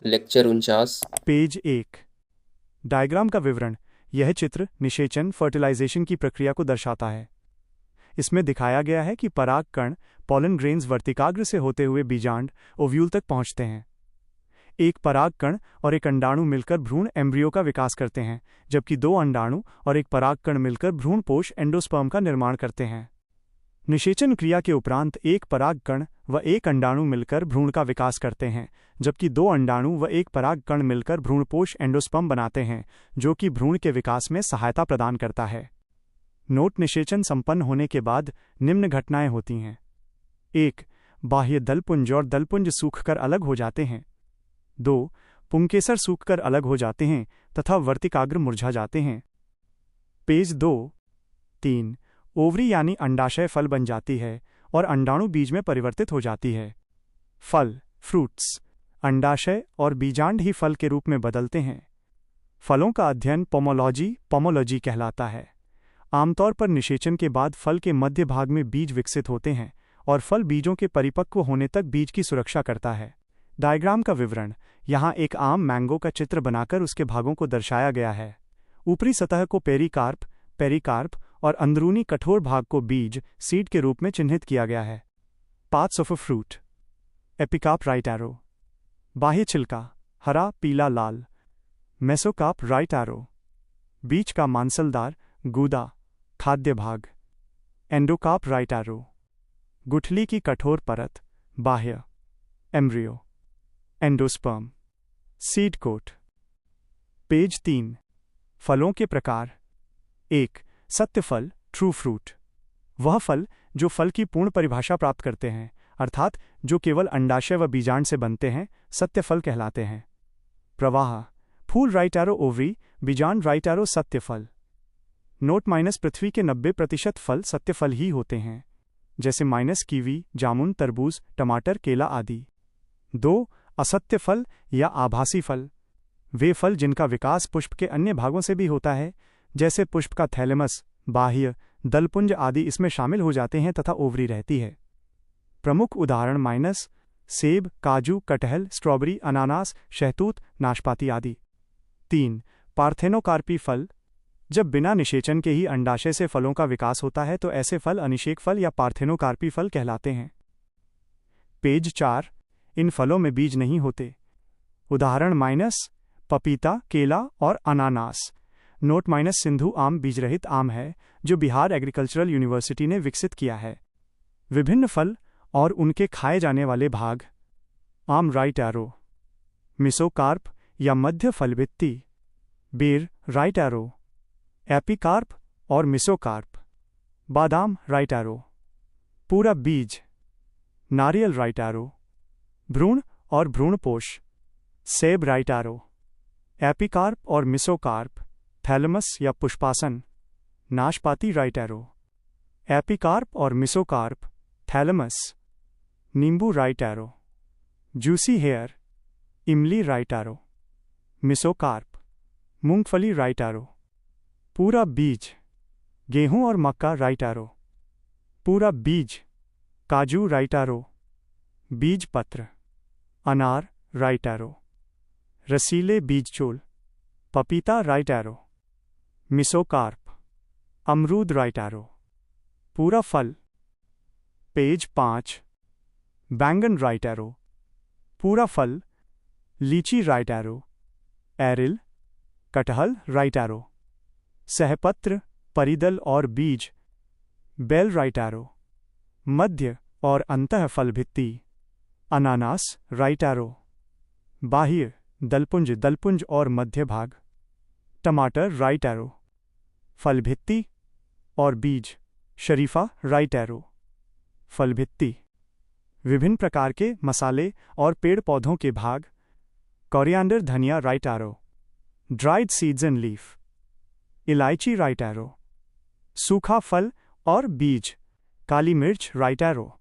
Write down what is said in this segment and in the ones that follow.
Lecture 49। Page 1। Diagram का विवरण। यह चित्र निषेचन फर्टिलाइजेशन की प्रक्रिया को दर्शाता है। इसमें दिखाया गया है कि पराग कण पॉलन ग्रेन्स वर्तिकाग्र से होते हुए बीजांड ओव्यूल तक पहुंचते हैं। एक पराग कण और एक अंडाणु मिलकर भ्रूण एम्ब्रियो का विकास करते हैं, जबकि दो अंडाणु और एक पराग कण मिलकर भ्रूणपोष एंडोस्पर्म का निर्माण करते हैं। निषेचन क्रिया के उपरांत एक पराग कण व एक अंडाणु मिलकर भ्रूण का विकास करते हैं, जबकि दो अंडाणु व एक पराग कण मिलकर भ्रूणपोष एंडोस्पर्म बनाते हैं, जो कि भ्रूण के विकास में सहायता प्रदान करता है। नोट: निषेचन संपन्न होने के बाद निम्न घटनाएं होती हैं। 1. बाह्य दलपुंज और दलपुंज सूखकर अलग हो जाते हैं। 2. पुंकेसर सूखकर अलग हो जाते हैं तथा वर्तिकाग्र मुरझा जाते हैं। पेज 2। 3. ओवरी यानी अंडाशय फल बन जाती है और अंडाणु बीज में परिवर्तित हो जाती है। फल फ्रूट्स अंडाशय और बीजांड ही फल के रूप में बदलते हैं। फलों का अध्ययन पोमोलॉजी कहलाता है। आमतौर पर निषेचन के बाद फल के मध्य भाग में बीज विकसित होते हैं और फल बीजों के परिपक्व होने तक बीज की सुरक्षा करता है। डायग्राम का विवरण। यहाँ एक आम मैंगो का चित्र बनाकर उसके भागों को दर्शाया गया है। ऊपरी सतह को पेरिकार्प और अंदरूनी कठोर भाग को बीज सीड के रूप में चिन्हित किया गया है। Parts of a fruit. Epicarp right arrow. बाह्य छिलका हरा, पीला, लाल। Mesocarp right arrow. बीज का मांसलदार गूदा खाद्य भाग। Endocarp right arrow. गुठली की कठोर परत बाह्य। Embryo. Endosperm. Seed coat. Page 3। फलों के प्रकार। 1. सत्य फल ट्रू फ्रूट। वह फल जो फल की पूर्ण परिभाषा प्राप्त करते हैं, अर्थात जो केवल अंडाशय व बीजांड से बनते हैं, सत्य फल कहलाते हैं। प्रवाह फूल राइट एरो ओवरी, बीजांड राइट एरो सत्य फल। नोट: पृथ्वी के 90% फल सत्य फल ही होते हैं, जैसे कीवी, जामुन, तरबूज, टमाटर, केला आदि। 2. असत्य फल या आभासी फल। वे फल जिनका विकास पुष्प के अन्य भागों से भी होता है, जैसे पुष्प का थैलेमस, बाह्य, दलपुंज आदि इसमें शामिल हो जाते हैं तथा ओवरी रहती है। प्रमुख उदाहरण सेब, काजू, कटहल, स्ट्रॉबेरी, अनानास, शहतूत, नाशपाती आदि। 3. पार्थेनोकार्पी फल। जब बिना निषेचन के ही अंडाशय से फलों का विकास होता है तो ऐसे फल अनिषेक फल या पार्थेनोकार्पी फल कहलाते हैं। पेज 4। इन फलों में बीज नहीं होते। उदाहरण पपीता, केला और अनानास। नोट: सिंधु आम बीजरहित आम है जो बिहार एग्रीकल्चरल यूनिवर्सिटी ने विकसित किया है। विभिन्न फल और उनके खाए जाने वाले भाग। आम राइट एरो। मिसोकार्प या मध्य फलभित्ति। बेर राइट एरो। एपिकार्प और मिसोकार्प। बादाम राइट एरो। पूरा बीज। नारियल राइट एरो। भ्रूण और भ्रूणपोष। सेब राइट एरो। एपिकार्प और मिसोकार्प। थैलेमस या पुष्पासन। नाशपाती राइट एरो। एपिकार्प और मिसोकार्प। थैलेमस। नींबू राइट एरो। Juicy hair. इमली राइट एरो। मिसोकार्प। मूंगफली राइट एरो। पूरा बीज। गेहूं और मक्का राइट एरो। पूरा बीज। काजू राइट एरो। बीज पत्र। अनार राइट एरो। रसीले बीजचोल। पपीता राइट एरो। मिसोकार्प। अमरूद राइट एरो। पूरा फल। पेज 5। बैंगन राइट एरो। पूरा फल। लीची राइट एरो। एरिल। कटहल राइट एरो। सहपत्र, परिदल और बीज। Bell right arrow. मध्य और अंतः फलभित्ति। अनानास राइट एरो। बाह्य दलपुंज और मध्य भाग। टमाटर राइट एरो। फलभित्ति और बीज। शरीफा राइट एरो। फलभित्ति। विभिन्न प्रकार के मसाले और पेड़ पौधों के भाग। कोरिएंडर धनिया right arrow. Dried seeds and leaf. इलायची राइट एरो। सूखा फल और बीज। काली मिर्च राइट एरो।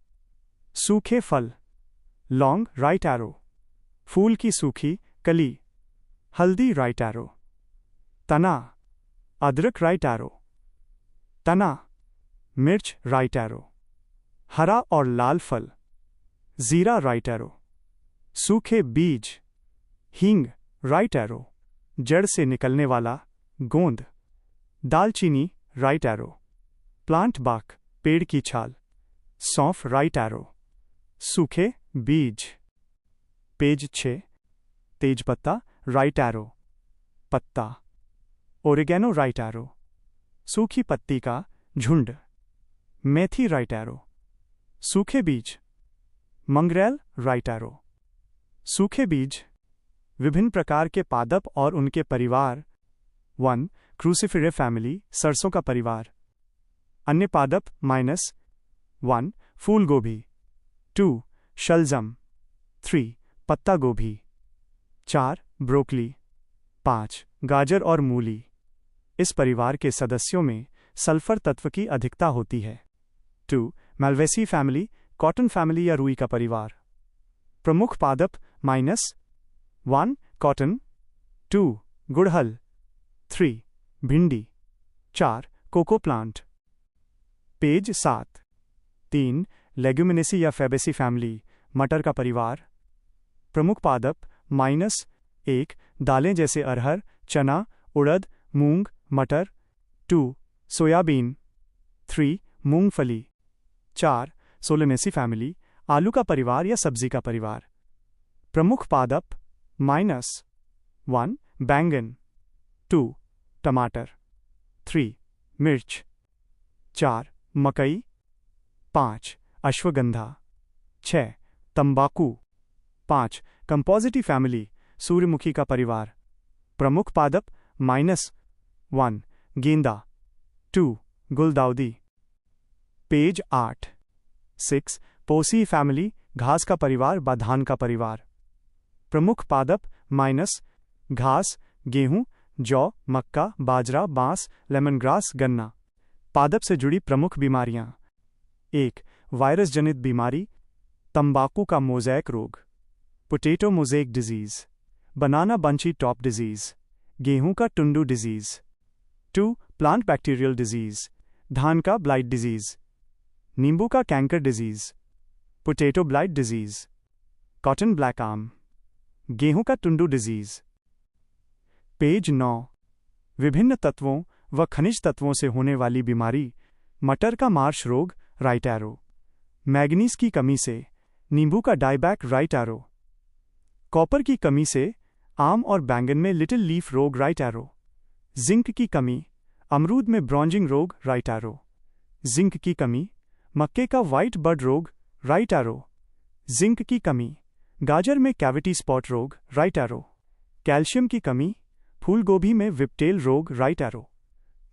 सूखे फल। लौंग राइट एरो। फूल की सूखी कली। हल्दी राइट एरो। तना। अदरक राइट एरो। तना। मिर्च राइट एरो। हरा और लाल फल। जीरा राइट एरो। सूखे बीज। हींग, राइट एरो, जड़ से निकलने वाला गोंद। दालचीनी, राइट एरो, प्लांट बार्क, पेड़ की छाल। सौंफ, राइट एरो, सूखे बीज। पेज 6, तेजपत्ता, राइट एरो, पत्ता। ओरिगेनो, राइट एरो, सूखी पत्ती का झुंड। मेथी, राइट एरो, सूखे बीज। मंगरेल, राइट एरो, सूखे बीज। विभिन्न प्रकार के पादप और उनके परिवार। 1. क्रूसिफेरे फैमिली, सरसों का परिवार। अन्य पादप -1. फूल गोभी। 2. शलजम। 3. पत्ता गोभी। 4. ब्रोकली। 5. गाजर और मूली। इस परिवार के सदस्यों में सल्फर तत्व की अधिकता होती है। 2. माल्वेसी फैमिली, कॉटन फैमिली या रुई का परिवार। प्रमुख पादप -1. कॉटन। 2. गुड़हल। 3. भिंडी। 4. Cocoa plant. पेज 7। 3. लेग्यूमिनेसी या फैबेसी फैमिली, मटर का परिवार। प्रमुख पादप -1. दालें जैसे अरहर, चना, उड़द, मूंग, मटर। 2. सोयाबीन। 3. मूंगफली। 4. सोलेनेसी फैमिली, आलू का परिवार या सब्जी का परिवार। प्रमुख पादप -1. बैंगन। 2. टमाटर। 3. मिर्च। 4. मकई। 5. अश्वगंधा। 6. तंबाकू। 5. कंपोजिटी फैमिली, सूर्यमुखी का परिवार। प्रमुख पादप -1. गेंदा। 2. गुलदाउदी। पेज 8। 6. पोसी फैमिली, घास का परिवार, बाधान का परिवार। प्रमुख पादप घास, गेहूं, जौ, मक्का, बाजरा, बांस, लेमन ग्रास, गन्ना। पादप से जुड़ी प्रमुख बीमारियां। 1. वायरस जनित बीमारी, तंबाकू का मोज़ेक रोग, पोटैटो मोज़ेक डिजीज, बनाना बंची टॉप डिजीज, गेहूं का टुंडू डिजीज। 2. प्लांट बैक्टीरियल डिजीज, धान का ब्लाइट डिजीज, नींबू का canker disease, potato blight disease, cotton black arm, गेहूं का टुंडू डिजीज। पेज 9। विभिन्न तत्वों व खनिज तत्वों से होने वाली बीमारी। मटर का मार्श रोग, राइट एरो। मैग्नीज की कमी से नींबू का डायबैक, राइट एरो। कॉपर की कमी से आम और बैंगन में लिटिल लीफ रोग, राइट एरो। जिंक की कमी, अमरूद में ब्रॉन्जिंग रोग, राइट एरो। जिंक की कमी, मक्के का व्हाइट बड रोग, राइट एरो। जिंक की कमी, गाजर में कैविटी स्पॉट रोग, राइट एरो। कैल्शियम की कमी, फूल गोभी में विपटेल रोग, राइट एरो।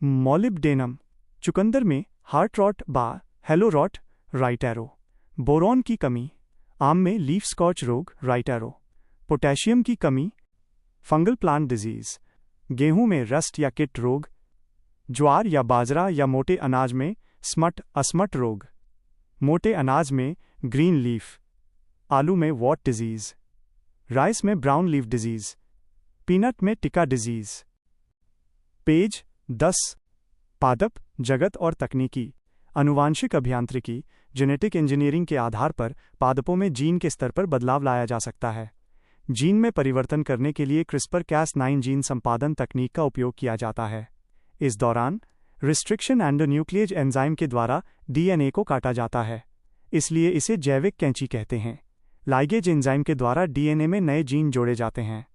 मॉलिब्डेनम, चुकंदर में हार्ट रॉट बा हेलो रॉट, राइट एरो। बोरॉन की कमी, आम में लीफ स्कॉच रोग, राइट एरो। पोटेशियम की कमी, फंगल प्लांट डिजीज, गेहूं में रस्ट या किट रोग, ज्वार या बाजरा या मोटे अनाज में स्मट असमट रोग, मोटे अनाज में ग्रीन लीफ, आलू में वॉट डिजीज, राइस में ब्राउन लीफ डिजीज, पीनट में टिका डिजीज। पेज 10। पादप जगत और तकनीकी। अनुवांशिक अभियांत्रिकी, जेनेटिक इंजीनियरिंग के आधार पर पादपों में जीन के स्तर पर बदलाव लाया जा सकता है। जीन में परिवर्तन करने के लिए क्रिस्पर-cas9 जीन संपादन तकनीक का उपयोग किया जाता है। इस दौरान रिस्ट्रिक्शन एंडोन्यूक्लिएज एंजाइम के द्वारा डीएनए को काटा जाता है, इसलिए इसे जैविक कैंची कहते हैं। लाइगेज एंजाइम के द्वारा डीएनए में नए जीन जोड़े जाते हैं,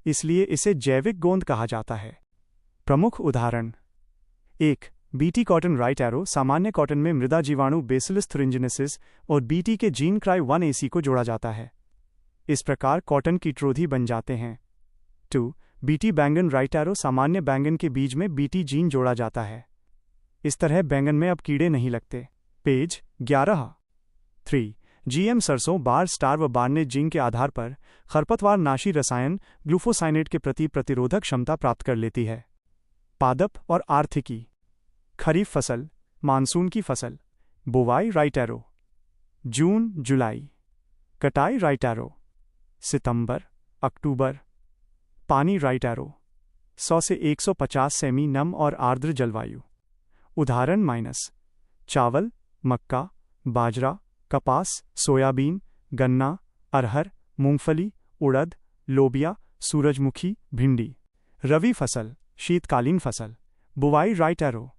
इसलिए इसे जैविक गोंद कहा जाता है। प्रमुख उदाहरण: 1. BT cotton, right arrow. सामान्य कॉटन में मृदा जीवाणु बेसिलस thuringiensis और बीटी के जीन cry1ac को जोड़ा जाता है। इस प्रकार कॉटन कीटरोधी बन जाते हैं। 2. बीटी बैंगन, राइट एरो। सामान्य बैंगन के बीज में बीटी जीन जोड़ा जाता है। इस तरह बैंगन में अब कीड़े नहीं लगते। पेज 11। 3. जीएम सरसों, बार स्टार व बार्नेट जीन के आधार पर खरपतवार नाशी रसायन ग्लूफोसाइनेट के प्रति प्रतिरोधक क्षमता प्राप्त कर लेती है। पादप और आर्थिकी। खरीफ फसल, मानसून की फसल, बुवाई, राइट एरो। जून जुलाई, कटाई, राइट एरो। सितंबर अक्टूबर, पानी, राइट एरो। 100 से 150 सेमी नम और आर्द्र जलवायु। उदाहरण: चावल, मक्का, बाजरा, कपास, सोयाबीन, गन्ना, अरहर, मूंगफली, उड़द, लोबिया, सूरजमुखी, भिंडी। रवि फसल, शीतकालीन फसल। बुवाई राइट एरो,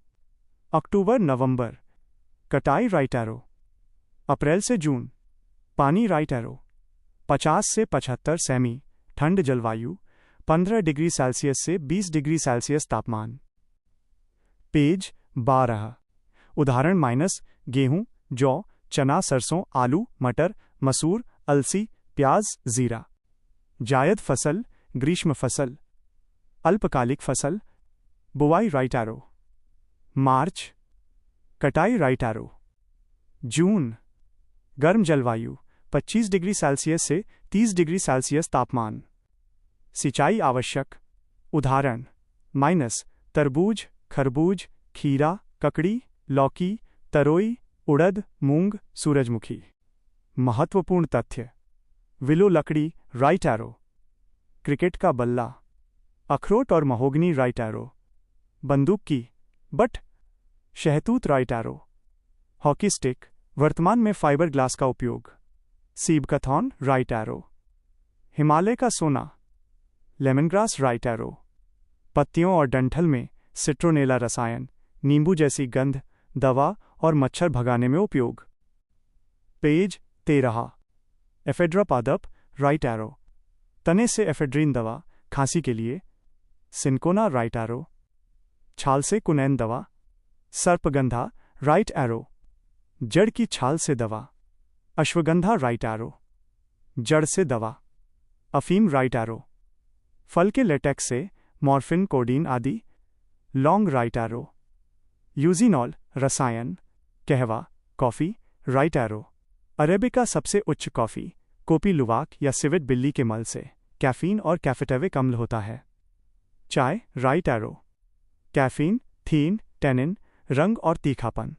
अक्टूबर नवंबर। कटाई राइट एरो, अप्रैल से जून। पानी राइट एरो, 50 से 75 सेमी। ठंड जलवायु, 15 डिग्री सेल्सियस से 20 डिग्री सेल्सियस तापमान। पेज 12। उदाहरण माइनस गेहूं, जौ, चना, सरसों, आलू, मटर, मसूर, अलसी, प्याज, जीरा। जायद फसल, ग्रीष्म फसल। अल्पकालिक फसल। बुवाई राइट एरो, मार्च। कटाई राइट एरो, जून। गर्म जलवायु, 25 डिग्री सेल्सियस से 30 डिग्री सेल्सियस तापमान। सिंचाई आवश्यक। उदाहरण माइनस तरबूज, खरबूज, खीरा, ककड़ी, लौकी, तरोई, उड़द, मूंग, सूरजमुखी। महत्वपूर्ण तथ्य। विलो लकड़ी राइट एरो, क्रिकेट का बल्ला। अखरोट और महोगनी राइट एरो, बंदूक की बट। शहतूत राइट एरो, हॉकी स्टिक, वर्तमान में फाइबर ग्लास का उपयोग। सीबकथॉन राइट एरो, हिमालय का सोना। लेमनग्रास राइट एरो, पत्तियों और डंठल में सिट्रोनेला रसायन, नींबू जैसी गंध, दवा और मच्छर भगाने में उपयोग। पेज 13। एफेड्रा पादप राइट एरो, तने से एफेड्रीन दवा, खांसी के लिए। सिंकोना राइट एरो, छाल से कुनैन दवा। सर्पगंधा राइट एरो, जड़ की छाल से दवा। अश्वगंधा राइट एरो, जड़ से दवा। अफीम राइट एरो, फल के लेटेक्स से मॉर्फिन, कोडीन आदि। लौंग राइट एरो, यूजिनॉल रसायन। कहवा, कॉफी राइट एरो, अरेबिका सबसे उच्च कॉफी, कोपी लुवाक या सिविट बिल्ली के मल से कैफीन और कैफेटेविक अम्ल होता है। चाय राइट एरो, कैफीन, थीन, टेनिन, रंग और तीखापन।